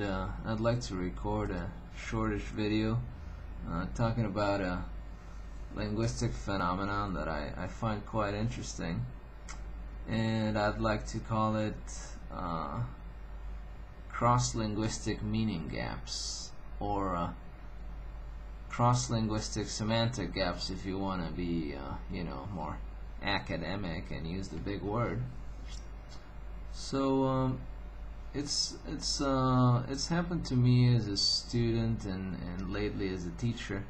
and I'd like to record a shortish video talking about a linguistic phenomenon that I find quite interesting, and I'd like to call it cross-linguistic meaning gaps, or cross-linguistic semantic gaps if you want to be more academic and use the big word. So it's happened to me as a student and lately as a teacher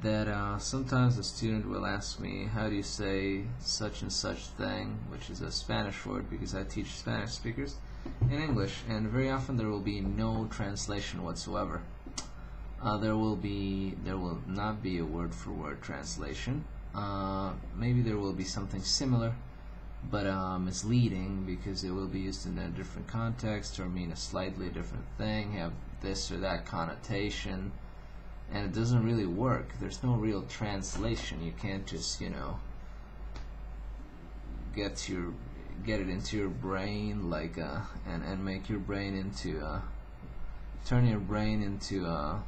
that sometimes a student will ask me, how do you say such and such thing, which is a Spanish word because I teach Spanish speakers, in English, and very often there will be no translation whatsoever. There will not be a word-for-word translation. Maybe there will be something similar, but misleading because it will be used in a different context or mean a slightly different thing, have this or that connotation, and it doesn't really work. There's no real translation. You can't just get it into your brain like and make your brain into turn your brain into a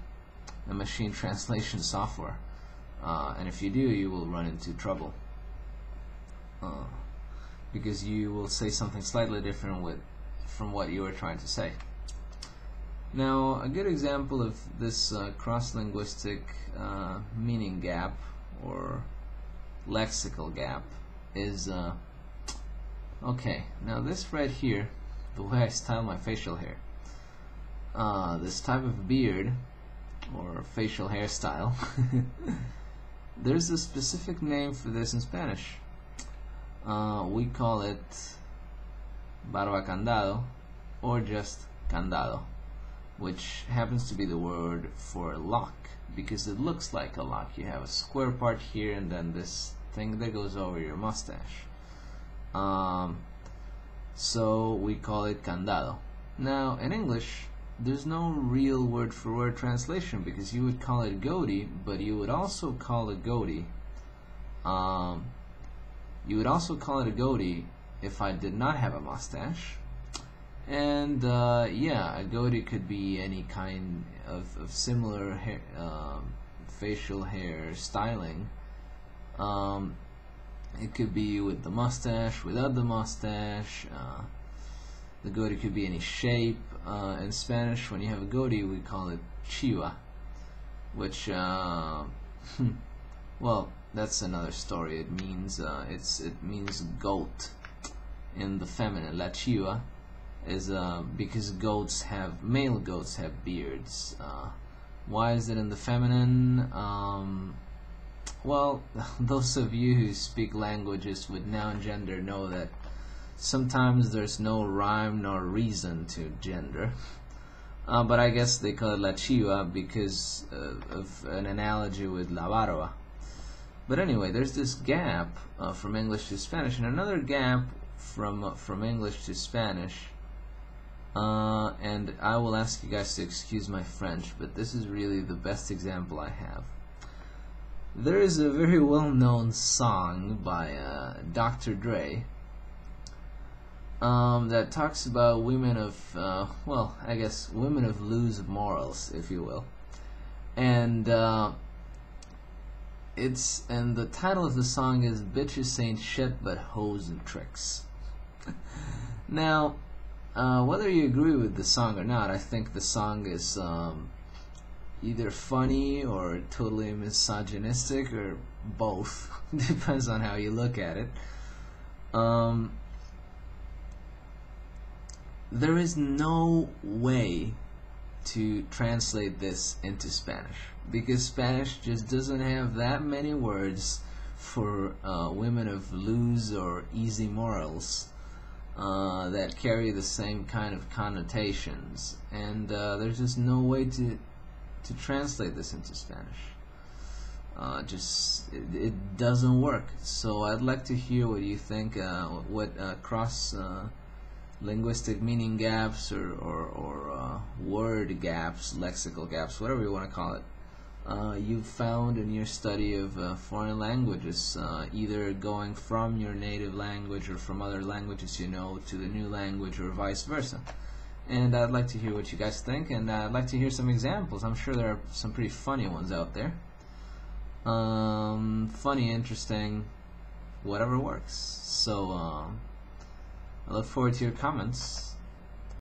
machine translation software, and if you do, you will run into trouble because you will say something slightly different from what you were trying to say. Now, a good example of this cross-linguistic meaning gap or lexical gap is okay, now this right here, the way I style my facial hair, this type of beard or facial hairstyle, there's a specific name for this in Spanish. We call it barba candado or just candado, which happens to be the word for lock because it looks like a lock. You have a square part here and then this thing that goes over your mustache. So we call it candado. Now in English there's no real word-for-word translation because you would call it goatee, but you would also call it goatee. You would also call it a goatee if I did not have a mustache. And yeah, a goatee could be any kind of similar hair, facial hair styling. It could be with the mustache, without the mustache. The goatee could be any shape. In Spanish, when you have a goatee, we call it chiva, which, well, that's another story. It means it means goat in the feminine. La chiva is because male goats have beards. Why is it in the feminine? Well, those of you who speak languages with noun gender know that sometimes there's no rhyme nor reason to gender. But I guess they call it la chiva because of an analogy with la barba. But anyway, there's this gap from English to Spanish, and another gap from English to Spanish. And I will ask you guys to excuse my French, but this is really the best example I have. There is a very well-known song by Dr. Dre that talks about women of, well, I guess women of loose morals, if you will. And the title of the song is "Bitches Ain't Shit But Hoes and Tricks." Now, whether you agree with the song or not, I think the song is either funny or totally misogynistic or both. Depends on how you look at it. There is no way to translate this into Spanish because Spanish just doesn't have that many words for women of loose or easy morals that carry the same kind of connotations, and there's just no way to translate this into Spanish. It doesn't work. So I'd like to hear what you think, what cross linguistic meaning gaps or word gaps, lexical gaps, whatever you want to call it, you've found in your study of foreign languages, either going from your native language or from other languages you know to the new language or vice versa. and I'd like to hear what you guys think, and I'd like to hear some examples. I'm sure there are some pretty funny ones out there. Funny, interesting, whatever works. So I look forward to your comments.